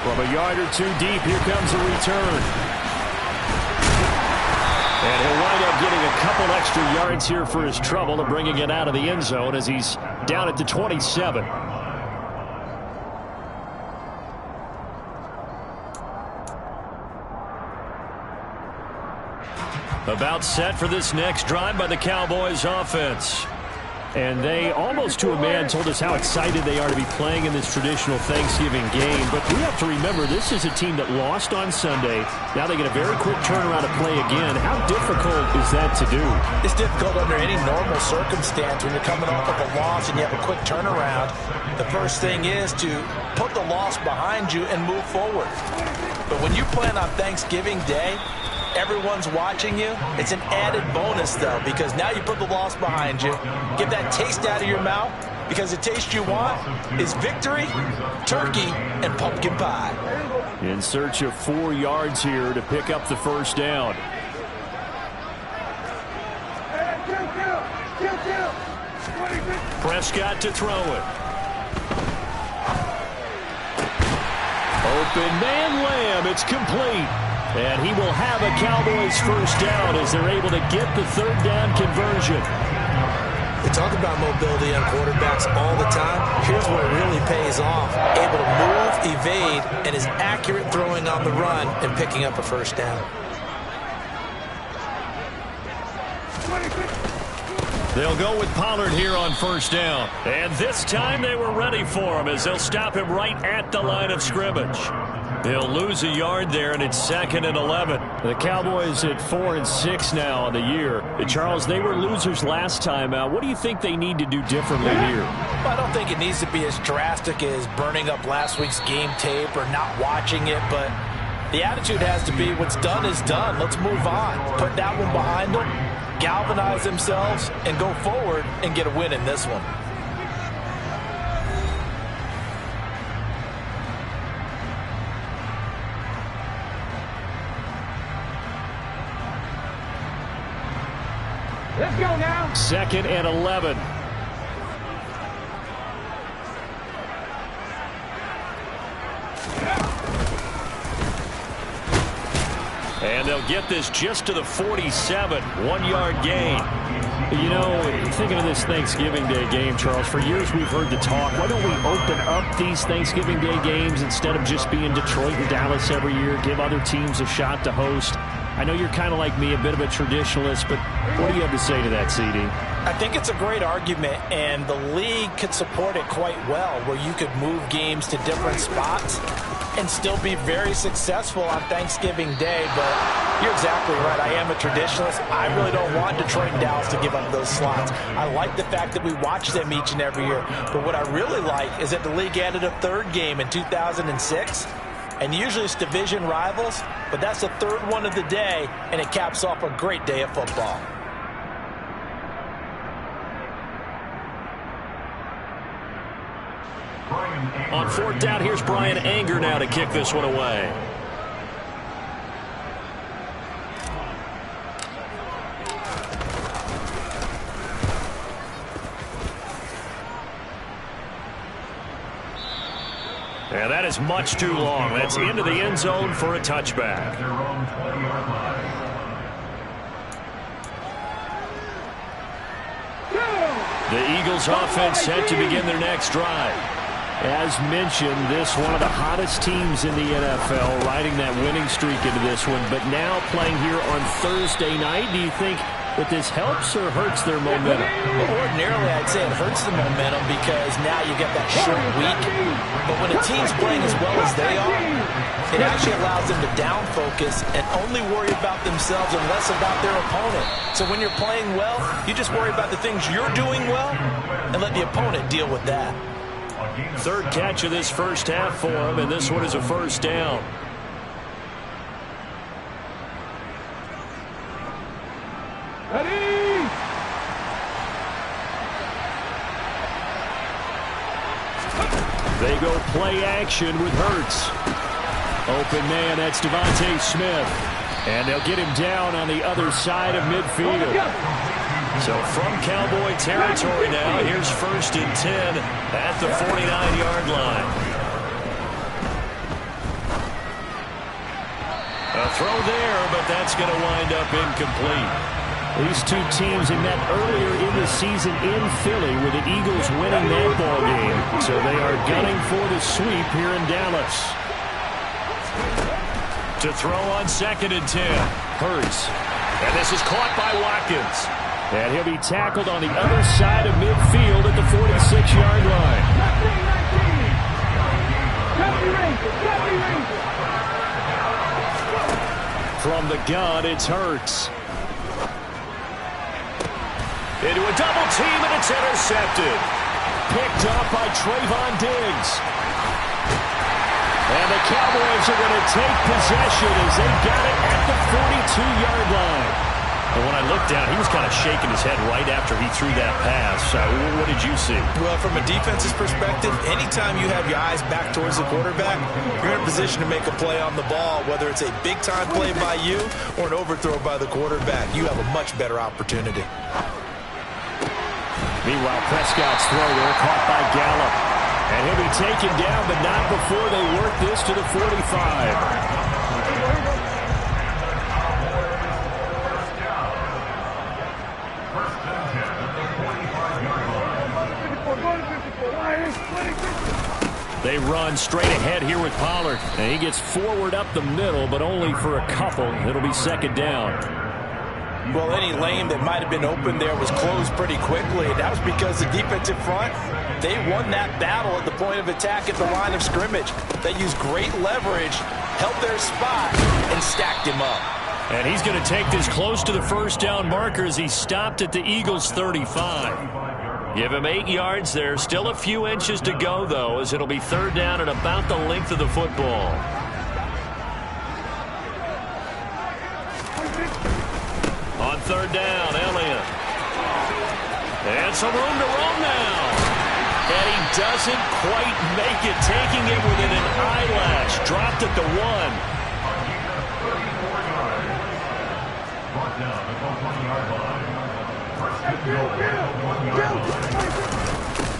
From a yard or two deep, here comes a return. And he'll wind up getting a couple extra yards here for his trouble and bringing it out of the end zone as he's down at the 27. About set for this next drive by the Cowboys offense. And they, almost to a man, told us how excited they are to be playing in this traditional Thanksgiving game. But we have to remember, this is a team that lost on Sunday. Now they get a very quick turnaround to play again. How difficult is that to do? It's difficult under any normal circumstance when you're coming off of a loss and you have a quick turnaround. The first thing is to put the loss behind you and move forward. But when you're playing on Thanksgiving Day, everyone's watching you. It's an added bonus, though, because now you put the loss behind you. Get that taste out of your mouth, because the taste you want is victory, turkey, and pumpkin pie. In search of 4 yards here to pick up the first down. Prescott to throw it. Open man Lamb. It's complete. And he will have a Cowboys first down as they're able to get the third down conversion. We talk about mobility on quarterbacks all the time. Here's where it really pays off. Able to move, evade, and is accurate throwing on the run and picking up a first down. They'll go with Pollard here on first down. And this time they were ready for him as they'll stop him right at the line of scrimmage. They'll lose a yard there, and it's 2nd and 11. The Cowboys at 4-6 now on the year. Charles, they were losers last time out. What do you think they need to do differently here? Well, I don't think it needs to be as drastic as burning up last week's game tape or not watching it, but the attitude has to be what's done is done. Let's move on. Put that one behind them, galvanize themselves, and go forward and get a win in this one. Let's go now. 2nd and 11. And they'll get this just to the 47. 1-yard gain. You know, thinking of this Thanksgiving Day game, Charles, for years we've heard the talk, why don't we open up these Thanksgiving Day games instead of just being Detroit and Dallas every year, give other teams a shot to host? I know you're kind of like me, a bit of a traditionalist, but what do you have to say to that, CD? I think it's a great argument, and the league could support it quite well, where you could move games to different spots and still be very successful on Thanksgiving Day. But you're exactly right. I am a traditionalist. I really don't want Detroit and Dallas to give up those slots. I like the fact that we watch them each and every year. But what I really like is that the league added a third game in 2006. And usually it's division rivals, but that's the third one of the day, and it caps off a great day of football. On 4th down, here's Brian Anger now to kick this one away. And that is much too long. That's into the end zone for a touchback. The Eagles offense set to begin their next drive. As mentioned, this one of the hottest teams in the NFL, riding that winning streak into this one, but now playing here on Thursday night. Do you think that this helps or hurts their momentum? Well, ordinarily, I'd say it hurts the momentum because now you get that short week. But when a team's playing as well as they are, it actually allows them to down focus and only worry about themselves and less about their opponent. So when you're playing well, you just worry about the things you're doing well and let the opponent deal with that. Third catch of this first half for him, and this one is a first down. Ready? They go play action with Hurts. Open man, that's Devontae Smith. And they'll get him down on the other side of midfield. So from Cowboy territory now, here's 1st and 10 at the 49-yard line. throw there, but that's going to wind up incomplete. These two teams had met earlier in the season in Philly with the Eagles winning that ball game. So they are gunning for the sweep here in Dallas. To throw on 2nd and 10. Hurts. And this is caught by Watkins. And he'll be tackled on the other side of midfield at the 46-yard line. From the gun, it's Hurts. Into a double team, and it's intercepted. Picked up by Trayvon Diggs. And the Cowboys are going to take possession as they got it at the 42-yard line. And when I looked down, he was kind of shaking his head right after he threw that pass. What did you see? Well, from a defense's perspective, anytime you have your eyes back towards the quarterback, you're in a position to make a play on the ball, whether it's a big-time play by you or an overthrow by the quarterback. You have a much better opportunity. Meanwhile, Prescott's throw there caught by Gallup. And he'll be taken down, but not before they work this to the 45. They run straight ahead here with Pollard. And he gets forward up the middle, but only for a couple. It'll be 2nd down. Well, any lane that might have been open there was closed pretty quickly, and that was because the defensive front, they won that battle at the point of attack at the line of scrimmage. They used great leverage, held their spot, and stacked him up. And he's going to take this close to the 1st down marker as he stopped at the Eagles' 35. Give him 8 yards there. Still a few inches to go, though, as it'll be 3rd down and about the length of the football. On 3rd down, Elliott. And some room to roam now. And he doesn't quite make it, taking it within an eyelash. Dropped at the 1.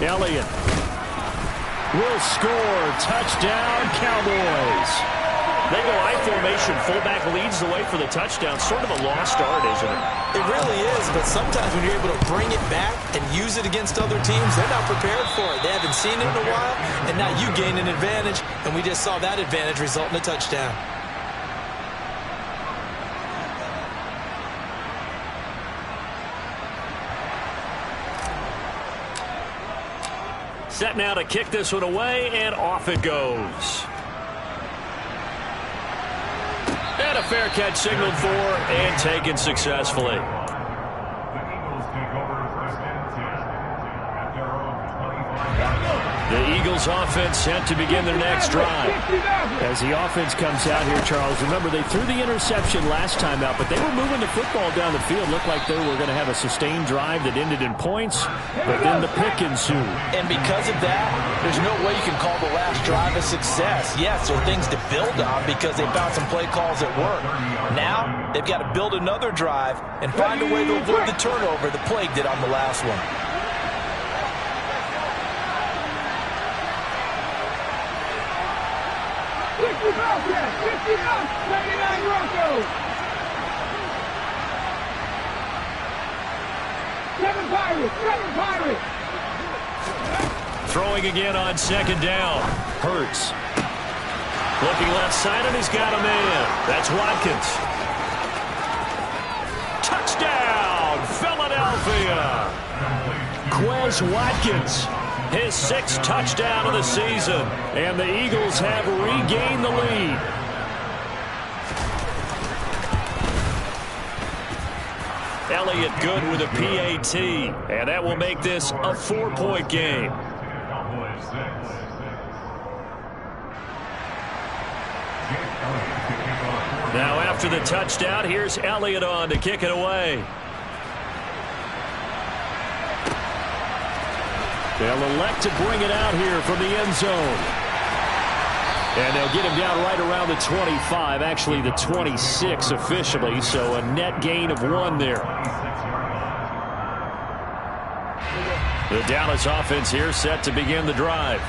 Elliott will score. Touchdown, Cowboys. They go I formation. Fullback leads the way for the touchdown. Sort of a lost art, isn't it? It really is, but sometimes when you're able to bring it back and use it against other teams, they're not prepared for it. They haven't seen it in a while, and now you gain an advantage, and we just saw that advantage result in a touchdown. Set now to kick this one away, and off it goes. And a fair catch signaled for and taken successfully. The Eagles offense set to begin their next drive. As the offense comes out here, Charles, remember they threw the interception last time out, but they were moving the football down the field. Looked like they were going to have a sustained drive that ended in points, but then the pick ensued. And because of that, there's no way you can call the last drive a success. Yes, there are things to build on because they found some play calls that work. Now, they've got to build another drive and find a way to avoid the turnover the Plague did on the last one. Throwing again on 2nd down. Hurts. Looking left side, and he's got a man. That's Watkins. Touchdown, Philadelphia. Quez Watkins. His 6th touchdown of the season. And the Eagles have regained the lead. Elliott good with a PAT. And that will make this a 4-point game. Now after the touchdown, here's Elliott on to kick it away. They'll elect to bring it out here from the end zone. And they'll get him down right around the 25, actually the 26 officially, so a net gain of 1 there. The Dallas offense here set to begin the drive.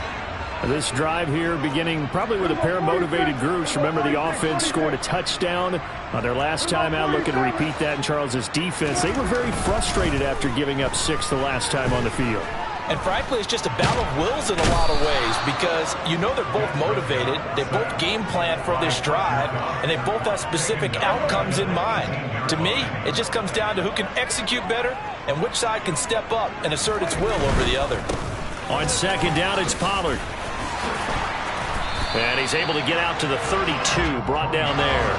This drive here beginning probably with a pair of motivated groups. Remember, the offense scored a touchdown on their last time out. Looking to repeat that in Charles' defense. They were very frustrated after giving up 6 the last time on the field. And frankly, it's just a battle of wills in a lot of ways because you know they're both motivated. They both game plan for this drive, and they both have specific outcomes in mind. To me, it just comes down to who can execute better and which side can step up and assert its will over the other. On second down, it's Pollard. And he's able to get out to the 32, brought down there.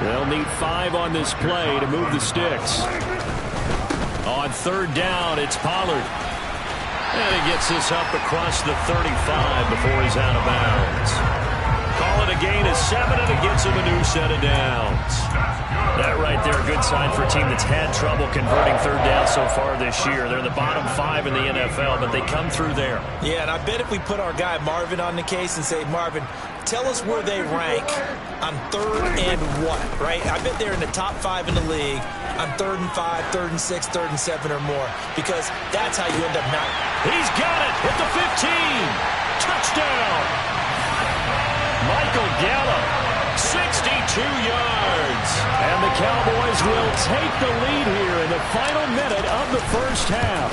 They'll need 5 on this play to move the sticks. On third down, it's Pollard. And he gets this up across the 35 before he's out of bounds. Call it a gain of 7, and it gets him a new set of downs. That right there, a good sign for a team that's had trouble converting third down so far this year. They're the bottom 5 in the NFL, but they come through there. Yeah, and I bet if we put our guy Marvin on the case and say, Marvin, tell us where they rank on 3rd and what, right? I bet they're in the top 5 in the league on 3rd and 5, 3rd and 6, 3rd and 7 or more, because that's how you end up not. He's got it at the 15. Touchdown. Michael Gallup, 62 yards. And the Cowboys will take the lead here in the final minute of the first half.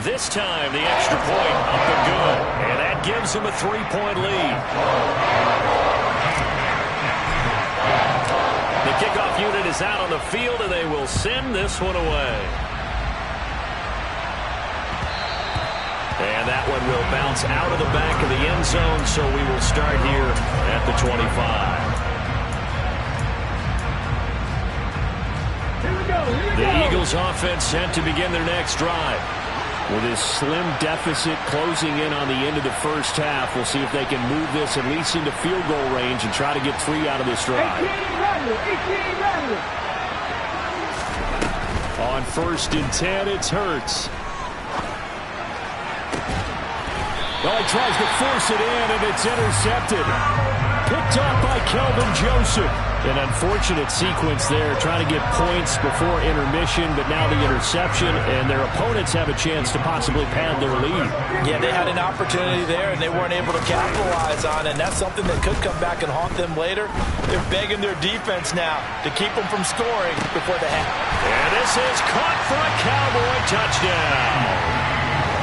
This time, the extra point up and good. And that gives them a 3-point lead. The kickoff unit is out on the field, and they will send this one away. And that one will bounce out of the back of the end zone, so we will start here at the 25. The Eagles offense set to begin their next drive. With this slim deficit closing in on the end of the first half, we'll see if they can move this at least into field goal range and try to get 3 out of this drive. On 1st and 10, it's Hurts. Well, he tries to force it in, and it's intercepted. Picked off by Kelvin Joseph. An unfortunate sequence there, trying to get points before intermission, but now the interception, and their opponents have a chance to possibly pad their lead. Yeah, they had an opportunity there, and they weren't able to capitalize on it, and that's something that could come back and haunt them later. They're begging their defense now to keep them from scoring before the half. And this is caught for a Cowboy touchdown.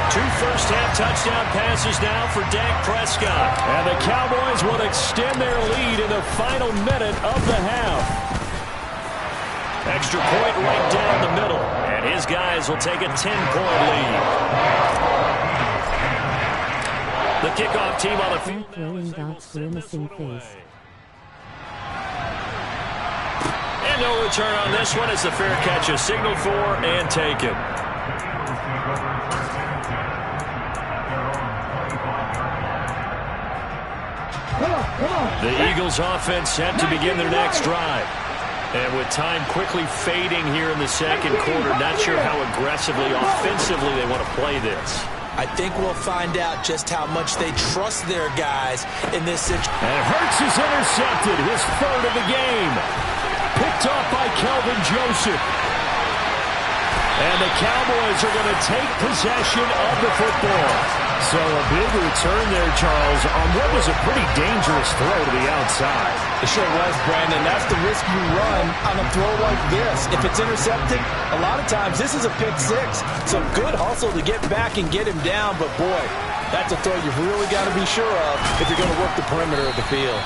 2 first-half touchdown passes now for Dak Prescott. And the Cowboys will extend their lead in the final minute of the half. Extra point right down the middle. And his guys will take a 10-point lead. The kickoff team on the field. And no return on this one as the fair catch is signaled for and taken. The Eagles offense set to begin their next drive. And with time quickly fading here in the second quarter, not sure how aggressively, offensively they want to play this. I think we'll find out just how much they trust their guys in this situation. And Hurts is intercepted, his 3rd of the game. Picked off by Kelvin Joseph. And the Cowboys are going to take possession of the football. So a big return there, Charles, on what was a pretty dangerous throw to the outside. It sure was, Brandon. That's the risk you run on a throw like this. If it's intercepted, a lot of times this is a pick 6. So good hustle to get back and get him down. But, boy, that's a throw you've really got to be sure of if you're going to work the perimeter of the field.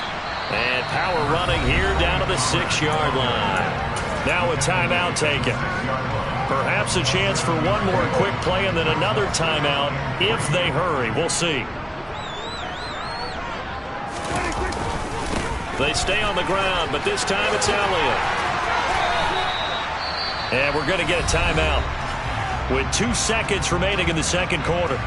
And power running here down to the 6-yard line. Now a timeout taken. Perhaps a chance for one more quick play and then another timeout if they hurry. We'll see. They stay on the ground, but this time it's Elliott. And we're going to get a timeout with 2 seconds remaining in the second quarter.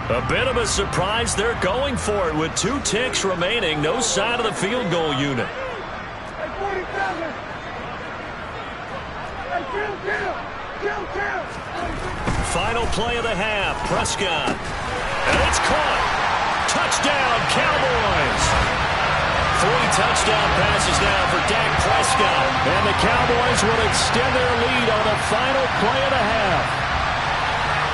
A bit of a surprise. They're going for it with 2 ticks remaining. No sign of the field goal unit. Final play of the half. Prescott. And it's caught. Touchdown, Cowboys! 3 touchdown passes now for Dak Prescott. And the Cowboys will extend their lead on the final play of the half.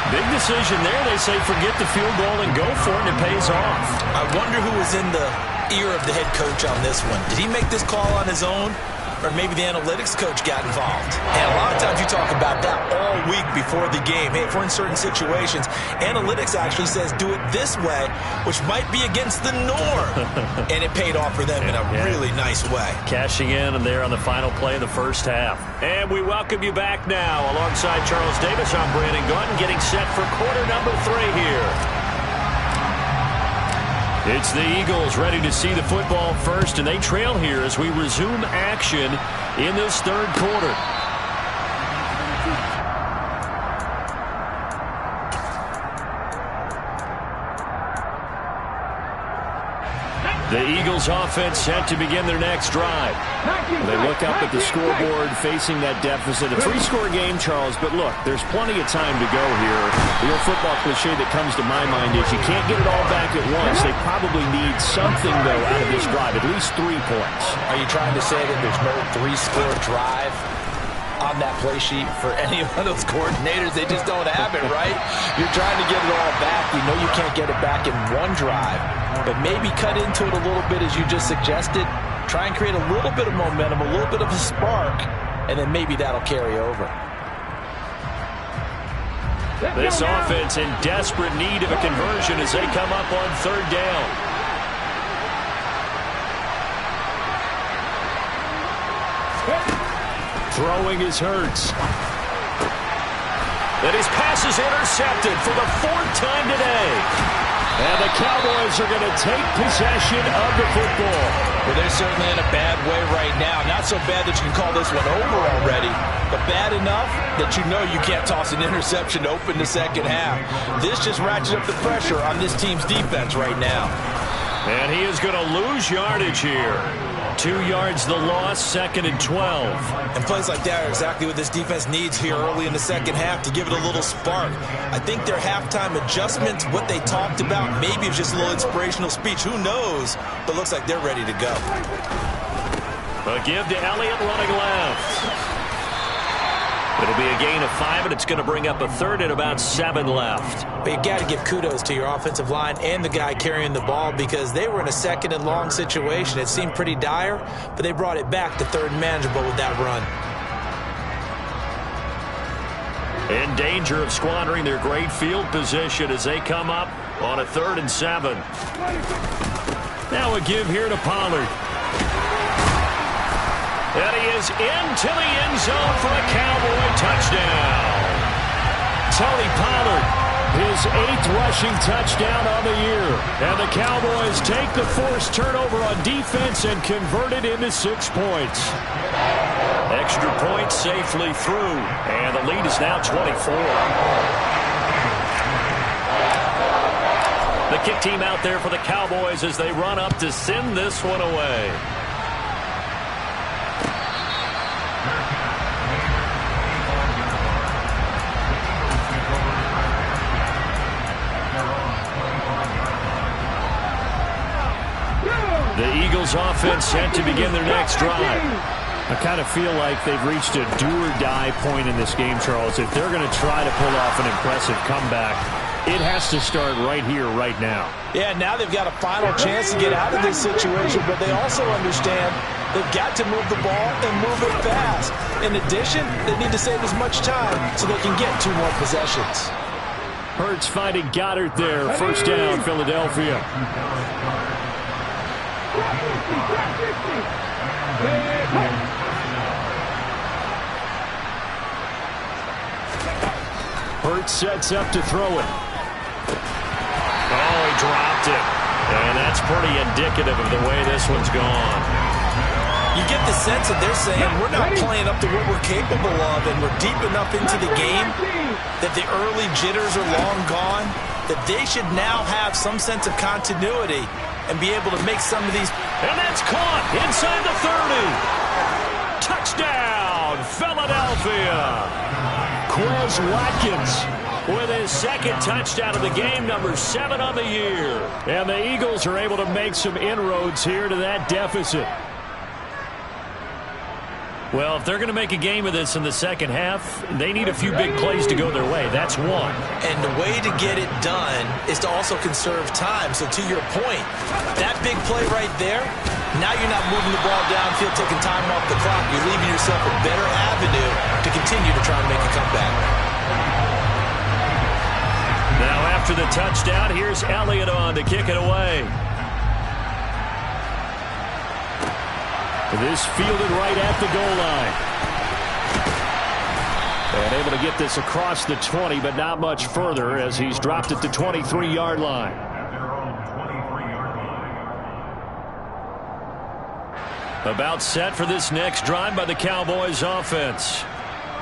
Big decision there. They say forget the field goal and go for it, and it pays off. I wonder who was in the ear of the head coach on this one. Did he make this call on his own? Or maybe the analytics coach got involved. And a lot of times you talk about that all week before the game. Hey, if we're in certain situations, analytics actually says do it this way, which might be against the norm. And it paid off for them in a really nice way. Cashing in and there on the final play of the first half. And we welcome you back now. Alongside Charles Davis, I'm Brandon Gaudin, getting set for quarter number 3 here. It's the Eagles ready to see the football first, and they trail here as we resume action in this third quarter. The Eagles offense set to begin their next drive. They look up at the scoreboard facing that deficit. A 3-score game, Charles, but look, there's plenty of time to go here. The old football cliche that comes to my mind is you can't get it all back at once. They probably need something, though, out of this drive, at least 3 points. Are you trying to say that there's no 3-score drive on that play sheet for any of those coordinators? They just don't have it, right? You're trying to get it all back. You know you can't get it back in one drive, but maybe cut into it a little bit as you just suggested. Try and create a little bit of momentum, a little bit of a spark, and then maybe that'll carry over. This offense in desperate need of a conversion as they come up on 3rd down. Throwing is Hurts. And his pass is intercepted for the 4th time today. And the Cowboys are going to take possession of the football. Well, they're certainly in a bad way right now. Not so bad that you can call this one over already, but bad enough that you know you can't toss an interception to open the second half. This just ratchets up the pressure on this team's defense right now. And he is going to lose yardage here. 2 yards the loss, 2nd and 12. And plays like that are exactly what this defense needs here early in the second half to give it a little spark. I think their halftime adjustments, what they talked about, maybe it was just a little inspirational speech. Who knows? But looks like they're ready to go. A give to Elliott running left. It'll be a gain of 5, and it's going to bring up a 3rd and about 7 left. But you got to give kudos to your offensive line and the guy carrying the ball because they were in a 2nd and long situation. It seemed pretty dire, but they brought it back to 3rd and manageable with that run. In danger of squandering their great field position as they come up on a 3rd and 7. Now a give here to Pollard. And he is into the end zone for a Cowboy touchdown. Tony Pollard, his 8th rushing touchdown on the year. And the Cowboys take the forced turnover on defense and convert it into 6 points. Extra point safely through. And the lead is now 24. The kick team out there for the Cowboys as they run up to send this one away. The Eagles offense set to begin their next drive. I kind of feel like they've reached a do-or-die point in this game, Charles. If they're going to try to pull off an impressive comeback, it has to start right here, right now. Yeah, now they've got a final chance to get out of this situation, but they also understand they've got to move the ball and move it fast. In addition, they need to save as much time so they can get 2 more possessions. Hurts finding Goddard there. 1st down, Philadelphia. Hurts sets up to throw it. Oh, he dropped it. And that's pretty indicative of the way this one's gone. You get the sense that they're saying we're not playing up to what we're capable of and we're deep enough into the game that the early jitters are long gone, that they should now have some sense of continuity and be able to make some of these. And that's caught inside the 30. Touchdown, Philadelphia. Quez Watkins with his second touchdown of the game, number 7 on the year. And the Eagles are able to make some inroads here to that deficit. Well, if they're going to make a game of this in the second half, they need a few big plays to go their way. That's one. And the way to get it done is to also conserve time. So to your point, that big play right there, now you're not moving the ball downfield, taking time off the clock. You're leaving yourself a better avenue to continue to try and make a comeback. Now after the touchdown, here's Elliott on to kick it away. This fielded right at the goal line. And able to get this across the 20, but not much further as he's dropped it to 23-yard line. About set for this next drive by the Cowboys offense.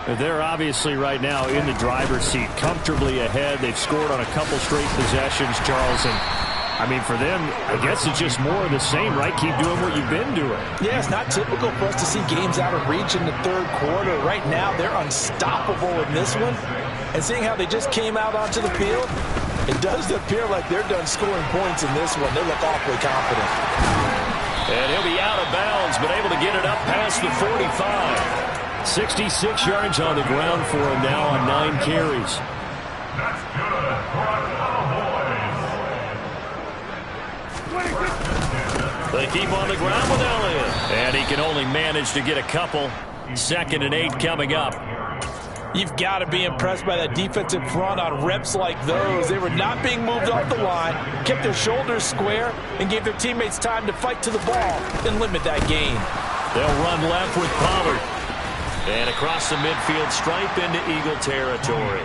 They're obviously right now in the driver's seat, comfortably ahead. They've scored on a couple straight possessions, Charles, and I mean, for them, I guess it's just more of the same, right? Keep doing what you've been doing. Yeah, it's not typical for us to see games out of reach in the third quarter. Right now, they're unstoppable in this one. And seeing how they just came out onto the field, it does appear like they're done scoring points in this one. They look awfully confident. And he'll be out of bounds, but able to get it up past the 45. 66 yards on the ground for him now on 9 carries. That's good for a Cowboys. They keep on the ground with Elliott. And he can only manage to get a couple. 2nd and 8 coming up. You've got to be impressed by that defensive front on reps like those. They were not being moved off the line, kept their shoulders square, and gave their teammates time to fight to the ball and limit that gain. They'll run left with Pollard. And across the midfield stripe into Eagle territory.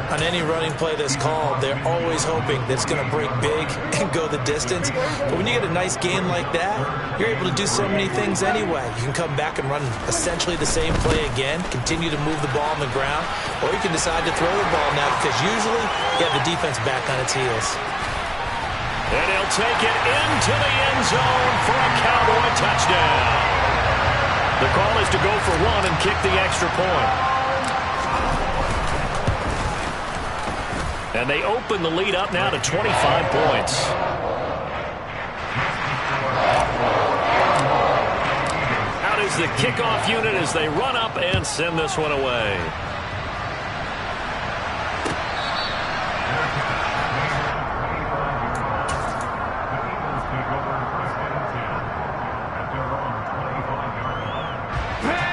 On any running play that's called, they're always hoping that it's going to break big and go the distance. But when you get a nice gain like that, you're able to do so many things anyway. You can come back and run essentially the same play again, continue to move the ball on the ground, or you can decide to throw the ball now because usually you have the defense back on its heels. And he'll take it into the end zone for a Cowboy touchdown. The call is to go for 1 and kick the extra point. And they open the lead up now to 25 points. Out is the kickoff unit as they run up and send this one away.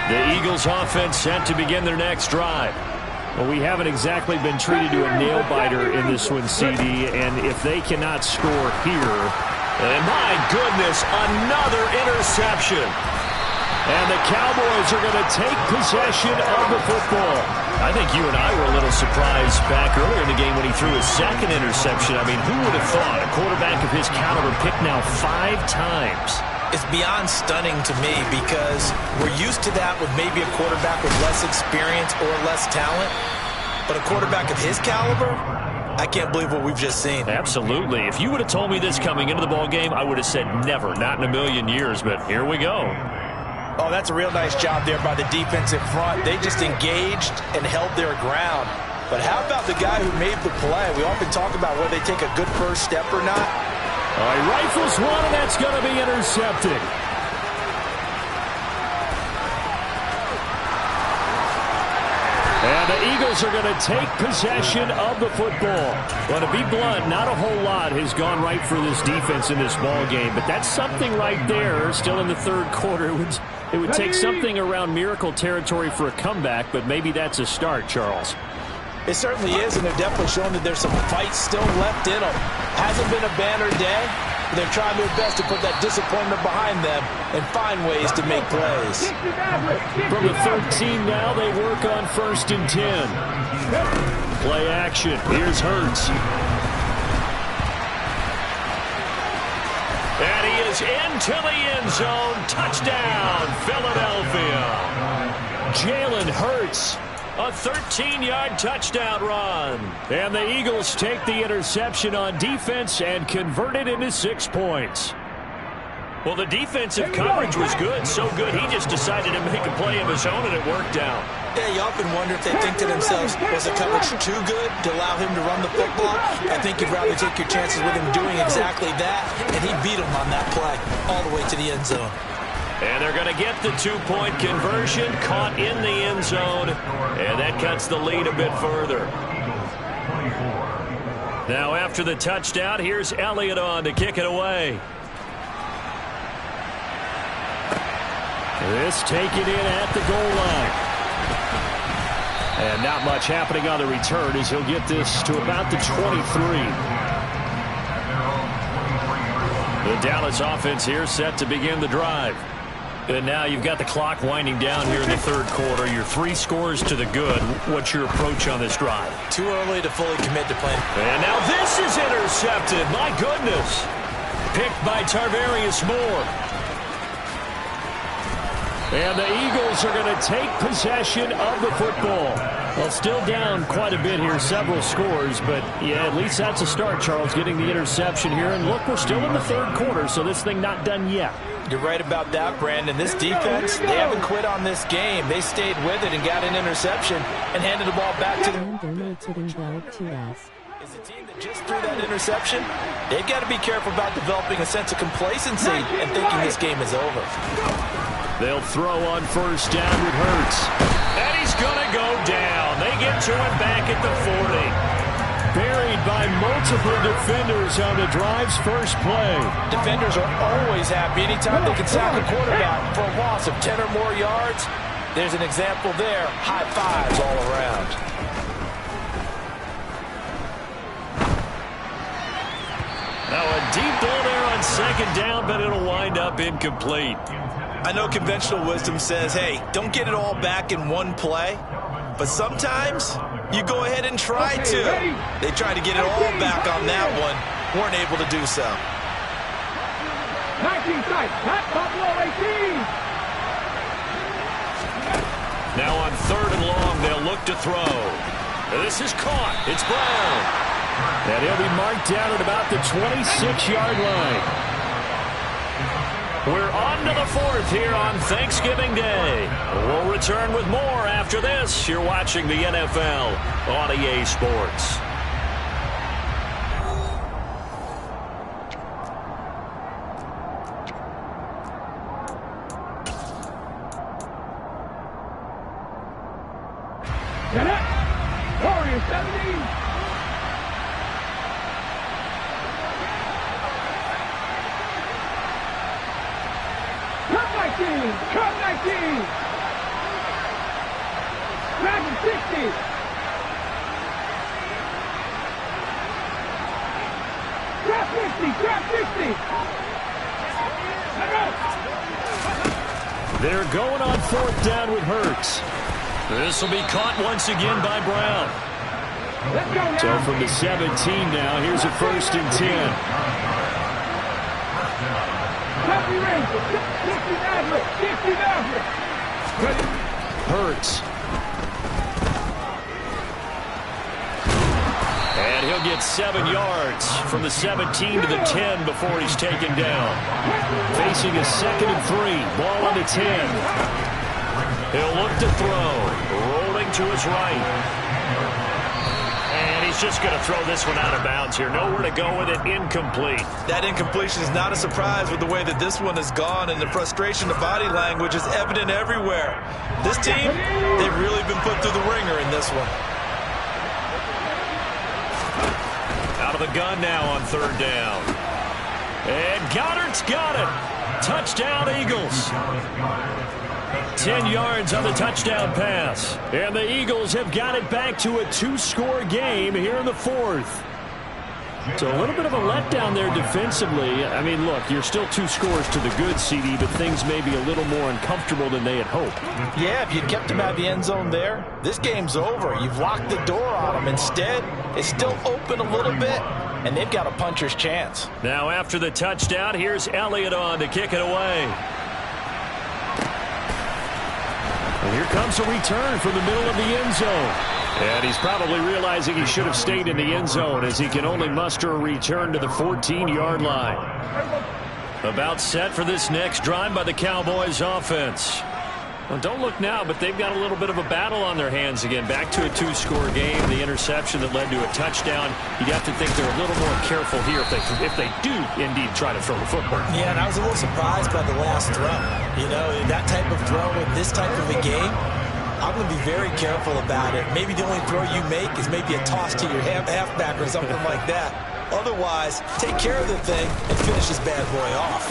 The Eagles offense set to begin their next drive. Well, we haven't exactly been treated to a nail-biter in this one, CD, and if they cannot score here, and my goodness, another interception. And the Cowboys are going to take possession of the football. I think you and I were a little surprised back earlier in the game when he threw his 2nd interception. I mean, who would have thought a quarterback of his caliber picked now 5 times? It's beyond stunning to me because we're used to that with maybe a quarterback with less experience or less talent. But a quarterback of his caliber, I can't believe what we've just seen. Absolutely. If you would have told me this coming into the ball game, I would have said never, not in a million years. But here we go. Oh, that's a real nice job there by the defensive front. They just engaged and held their ground. But how about the guy who made the play? We often talk about whether they take a good first step or not. All right, rifles one, and that's going to be intercepted. And the Eagles are going to take possession of the football. Well, to be blunt, not a whole lot has gone right for this defense in this ball game, but that's something right there. Still in the third quarter, it would take something around miracle territory for a comeback, but maybe that's a start, Charles. It certainly is, and they're definitely showing that there's some fight still left in them. Hasn't been a banner day, but they're trying their best to put that disappointment behind them and find ways to make plays. From the 13 now, they work on 1st and 10. Play action. Here's Hurts. And he is into the end zone. Touchdown, Philadelphia. Jalen Hurts. A 13-yard touchdown run. And the Eagles take the interception on defense and convert it into 6 points. Well, the defensive coverage was good, so good he just decided to make a play of his own, and it worked out. Yeah, you often wonder if they think to themselves, was the coverage too good to allow him to run the football? I think you'd rather take your chances with him doing exactly that, and he beat him on that play all the way to the end zone. And they're going to get the two-point conversion, caught in the end zone, and that cuts the lead a bit further. Now after the touchdown, here's Elliott on to kick it away. This taken in at the goal line. And not much happening on the return as he'll get this to about the 23. The Dallas offense here set to begin the drive. And now you've got the clock winding down here in the third quarter. Your 3 scores to the good. What's your approach on this drive? Too early to fully commit to playing. And now this is intercepted. My goodness. Picked by Tarvarius Moore. And the Eagles are going to take possession of the football. Well, still down quite a bit here, several scores, but yeah, at least that's a start, Charles, getting the interception here. And look, we're still in the third quarter, so this thing not done yet. You're right about that, Brandon. This defense, they haven't quit on this game. They stayed with it and got an interception and handed the ball back to them. Is the team that just threw that interception, they've got to be careful about developing a sense of complacency and thinking this game is over. They'll throw on first down with Hurts. And he's going to go down. They get to him back at the 40. Buried by multiple defenders on the drive's first play. Defenders are always happy anytime they can sack a quarterback for a loss of 10 or more yards. There's an example there. High fives all around. Now a deep ball there on second down, but it'll wind up incomplete. I know conventional wisdom says, hey, don't get it all back in one play. But sometimes you go ahead and try to. They tried to get it all back on that one. Weren't able to do so. 19 tight. Pat Buffalo 18. Now on third and long, they'll look to throw. This is caught. It's Brown. And he'll be marked down at about the 26-yard line. We're on to the fourth here on Thanksgiving Day. We'll return with more after this. You're watching the NFL on EA Sports. Get it! Warriors 17. Cut 19! Dragon 60! Trap 50! Trap 60! They're going on fourth down with Hurts. This will be caught once again by Brown. Let's go now. So from the 17 now, here's a 1st and 10. Hurts. And he'll get 7 yards from the 17 to the 10 before he's taken down. Facing a 2nd and 3. Ball on the 10. He'll look to throw. Rolling to his right. And he's just going to throw this one out of bounds here. Nowhere to go with it. Incomplete. That incompletion is not a surprise with the way that this one has gone, and the frustration, the body language is evident everywhere. This team, they've really been put through the ringer in this one. Out of the gun now on third down. And Goddard's got it. Touchdown, Eagles. 10 yards on the touchdown pass. And the Eagles have got it back to a 2-score game here in the fourth. So a little bit of a letdown there defensively. I mean, look, you're still 2 scores to the good, CD, but things may be a little more uncomfortable than they had hoped. Yeah, if you'd kept them out of the end zone there, this game's over. You've locked the door on them. Instead, it's still open a little bit, and they've got a puncher's chance. Now after the touchdown, here's Elliott on to kick it away. And here comes a return from the middle of the end zone. And he's probably realizing he should have stayed in the end zone as he can only muster a return to the 14-yard line. About set for this next drive by the Cowboys offense. Well, don't look now, but they've got a little bit of a battle on their hands again. Back to a 2-score game. The interception that led to a touchdown. You'd have to think they're a little more careful here if they do indeed try to throw the football. Yeah, and I was a little surprised by the last throw. You know, that type of throw in this type of a game, I'm going to be very careful about it. Maybe the only throw you make is maybe a toss to your halfback or something like that. Otherwise, take care of the thing and finish this bad boy off.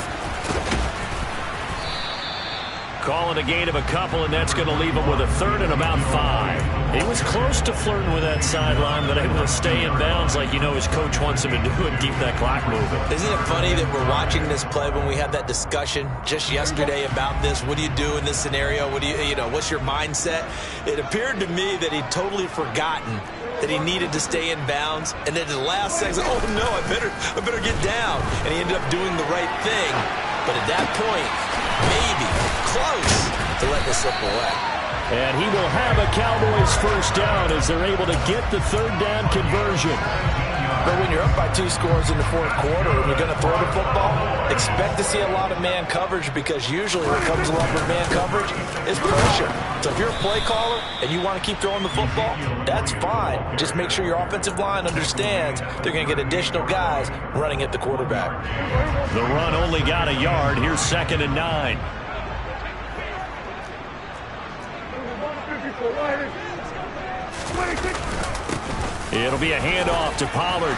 Calling a gain of a couple, and that's going to leave him with a third and about 5. He was close to flirting with that sideline, but able to stay in bounds like you know his coach wants him to do and keep that clock moving. Isn't it funny that we're watching this play when we had that discussion just yesterday about this? What do you do in this scenario? What do you know, what's your mindset? It appeared to me that he'd totally forgotten that he needed to stay in bounds, and then at the last second, oh no, I better get down. And he ended up doing the right thing. But at that point, maybe close to let this slip away. And he will have a Cowboys first down as they're able to get the third down conversion. But when you're up by 2 scores in the fourth quarter and you're going to throw the football, expect to see a lot of man coverage, because usually what comes along with man coverage is pressure. So if you're a play caller and you want to keep throwing the football, that's fine. Just make sure your offensive line understands they're going to get additional guys running at the quarterback. The run only got a yard. Here's 2nd and 9. It'll be a handoff to Pollard.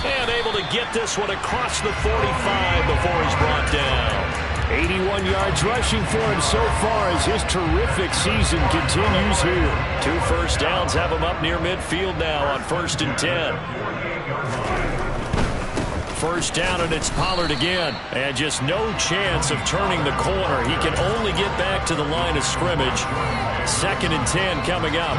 And able to get this one across the 45 before he's brought down. 81 yards rushing for him so far as his terrific season continues here. 2 first downs have him up near midfield now on 1st and 10. First down, and it's Pollard again. And just no chance of turning the corner. He can only get back to the line of scrimmage. 2nd and 10 coming up.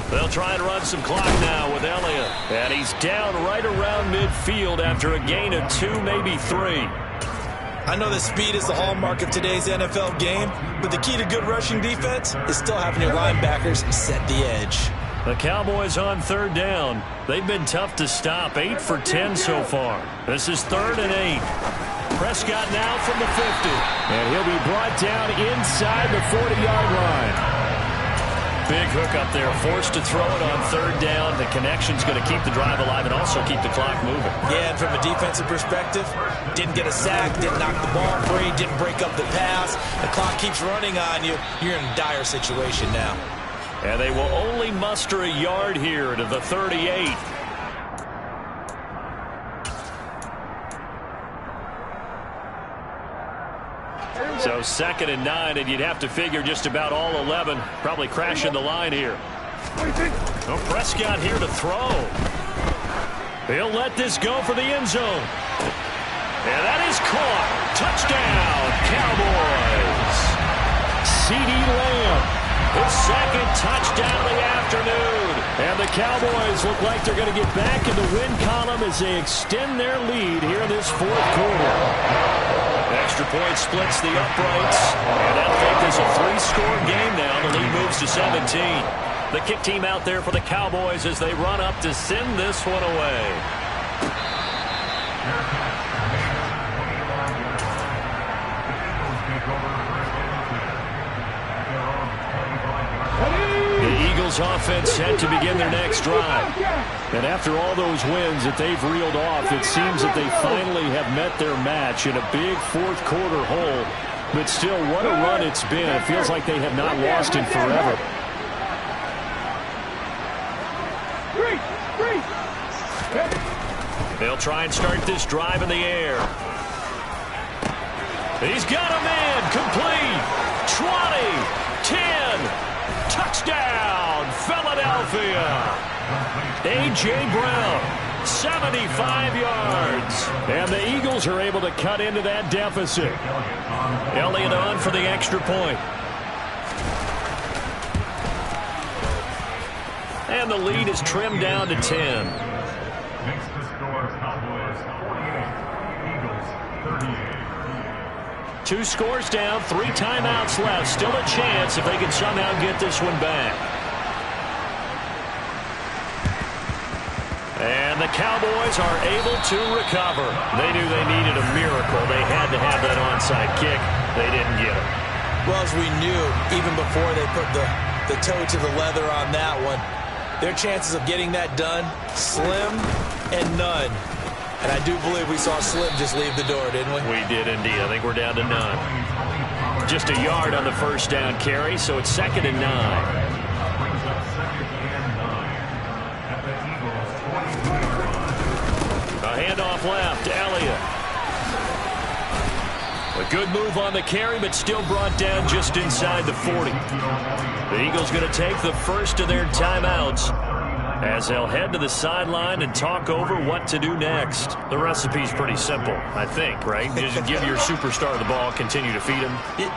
They'll try and run some clock now with Elliott. And he's down right around midfield after a gain of 2, maybe 3. I know that speed is the hallmark of today's NFL game, but the key to good rushing defense is still having your linebackers set the edge. The Cowboys on 3rd down. They've been tough to stop. 8 for 10 so far. This is 3rd and 8. Prescott now from the 50. And he'll be brought down inside the 40-yard line. Big hook up there, forced to throw it on 3rd down. The connection's going to keep the drive alive and also keep the clock moving. Yeah, and from a defensive perspective, didn't get a sack, didn't knock the ball free, didn't break up the pass. The clock keeps running on you. You're in a dire situation now. And they will only muster a yard here to the 38. So 2nd and 9, and you'd have to figure just about all 11 probably crashing the line here. Oh, Prescott here to throw. He'll let this go for the end zone. And that is caught. Touchdown, Cowboys. CeeDee Lamb, his 2nd touchdown of the afternoon. And the Cowboys look like they're going to get back in the win column as they extend their lead here in this 4th quarter. Extra point splits the uprights, and that'll make this a 3-score game now. The lead moves to 17. The kick team out there for the Cowboys as they run up to send this one away. The Eagles offense set to begin their next drive. And after all those wins that they've reeled off, it seems that they finally have met their match in a big 4th quarter hole. But still, what a run it's been. It feels like they have not lost in forever. They'll try and start this drive in the air. He's got a man complete. 20, 10. Touchdown, Philadelphia. A.J. Brown, 75 yards. And the Eagles are able to cut into that deficit. Elliott on for the extra point. And the lead is trimmed down to 10. Makes the score Cowboys 48, Eagles 38. 2 scores down, 3 timeouts left. Still a chance if they can somehow get this one back. And the Cowboys are able to recover. They knew they needed a miracle. They had to have that onside kick. They didn't get it. Well, as we knew, even before they put the toe to the leather on that one, their chances of getting that done, slim and none. And I do believe we saw Slim just leave the door, didn't we? We did indeed. I think we're down to none. Just a yard on the first down carry, so it's 2nd and 9. Brings up 2nd and 9 at the Eagles' 23-yard line. A handoff left, Elliott. A good move on the carry, but still brought down just inside the 40. The Eagles going to take the first of their timeouts as they'll head to the sideline and talk over what to do next. The recipe's pretty simple, I think, right? Just give your superstar the ball, continue to feed him.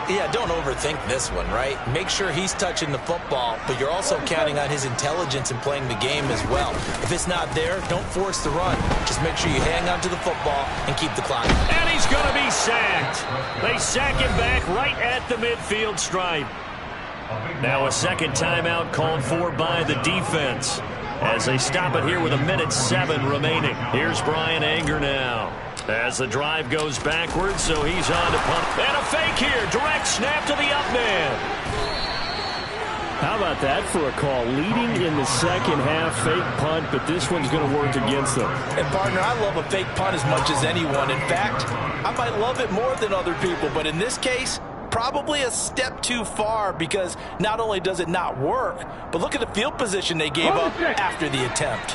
Yeah, don't overthink this one, right? Make sure he's touching the football, but you're also counting on his intelligence in playing the game as well. If it's not there, don't force the run. Just make sure you hang on to the football and keep the clock. And he's going to be sacked. They sack him back right at the midfield stripe. Now a second timeout called for by the defense as they stop it here with 1:07 remaining. Here's Bryan Anger now as the drive goes backwards, so he's on to punt. And a fake here. Direct snap to the up man. How about that for a call? Leading in the second half, fake punt, but this one's going to work against them. And, partner, I love a fake punt as much as anyone. In fact, I might love it more than other people, but in this case, probably a step too far because not only does it not work, but look at the field position they gave up after the attempt.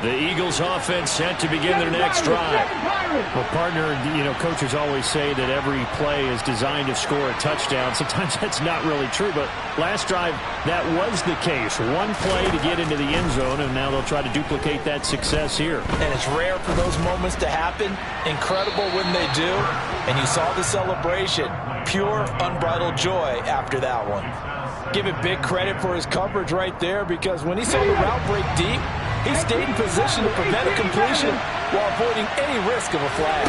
The Eagles offense set to begin their next drive. Well, partner, you know, coaches always say that every play is designed to score a touchdown. Sometimes that's not really true, but last drive, that was the case. One play to get into the end zone, and now they'll try to duplicate that success here. And it's rare for those moments to happen. Incredible when they do. And you saw the celebration. Pure, unbridled joy after that one. Give it big credit for his coverage right there because when he saw the route break deep, he stayed in position to prevent a completion while avoiding any risk of a flag.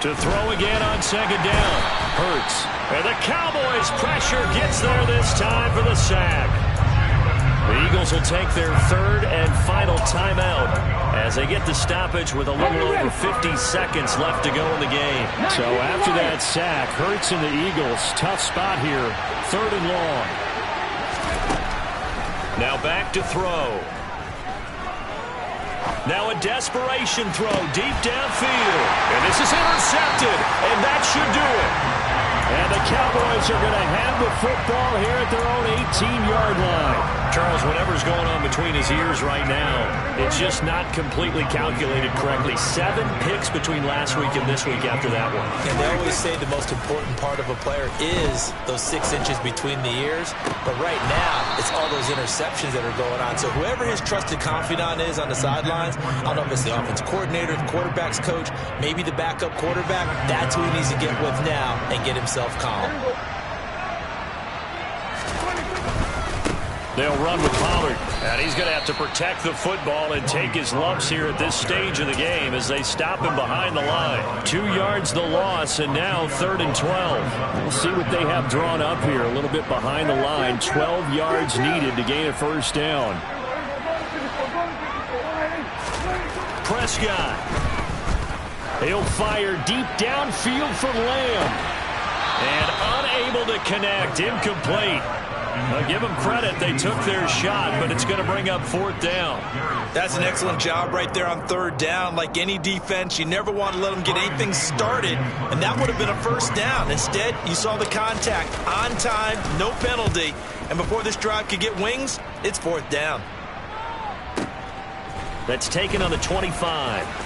To throw again on second down. Hurts. And the Cowboys' pressure gets there this time for the sack. The Eagles will take their third and final timeout as they get the stoppage with a little over 50 seconds left to go in the game. So after that sack, Hurts and the Eagles, tough spot here, 3rd and long. Now back to throw. Now a desperation throw deep downfield. And this is intercepted, and that should do it. And the Cowboys are going to have the football here at their own 18-yard line. Charles, whatever's going on between his ears right now, it's just not completely calculated correctly. 7 picks between last week and this week after that one. And they always say the most important part of a player is those 6 inches between the ears. But right now, it's all those interceptions that are going on. So whoever his trusted confidant is on the sidelines, I don't know if it's the offense coordinator, the quarterback's coach, maybe the backup quarterback, that's who he needs to get with now and get himself calm. They'll run with Pollard, and he's going to have to protect the football and take his lumps here at this stage of the game as they stop him behind the line. 2 yards the loss, and now 3rd and 12. We'll see what they have drawn up here, a little bit behind the line. 12 yards needed to gain a first down. Prescott. He'll fire deep downfield from Lamb. And unable to connect, incomplete. I'll give them credit. They took their shot, but it's going to bring up 4th down. That's an excellent job right there on 3rd down. Like any defense, you never want to let them get anything started, and that would have been a first down. Instead, you saw the contact on time, no penalty, and before this drive could get wings, it's 4th down. That's taken on the 25.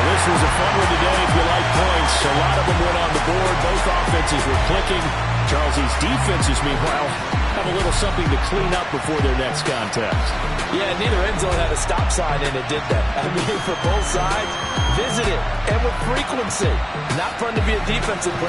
This was a fun one today if you like points. A lot of them went on the board. Both offenses were clicking. Charles, these defenses, meanwhile, have a little something to clean up before their next contest. Yeah, neither end zone had a stop sign in it, did they? I mean, for both sides, visit it, and with frequency. Not fun to be a defensive player.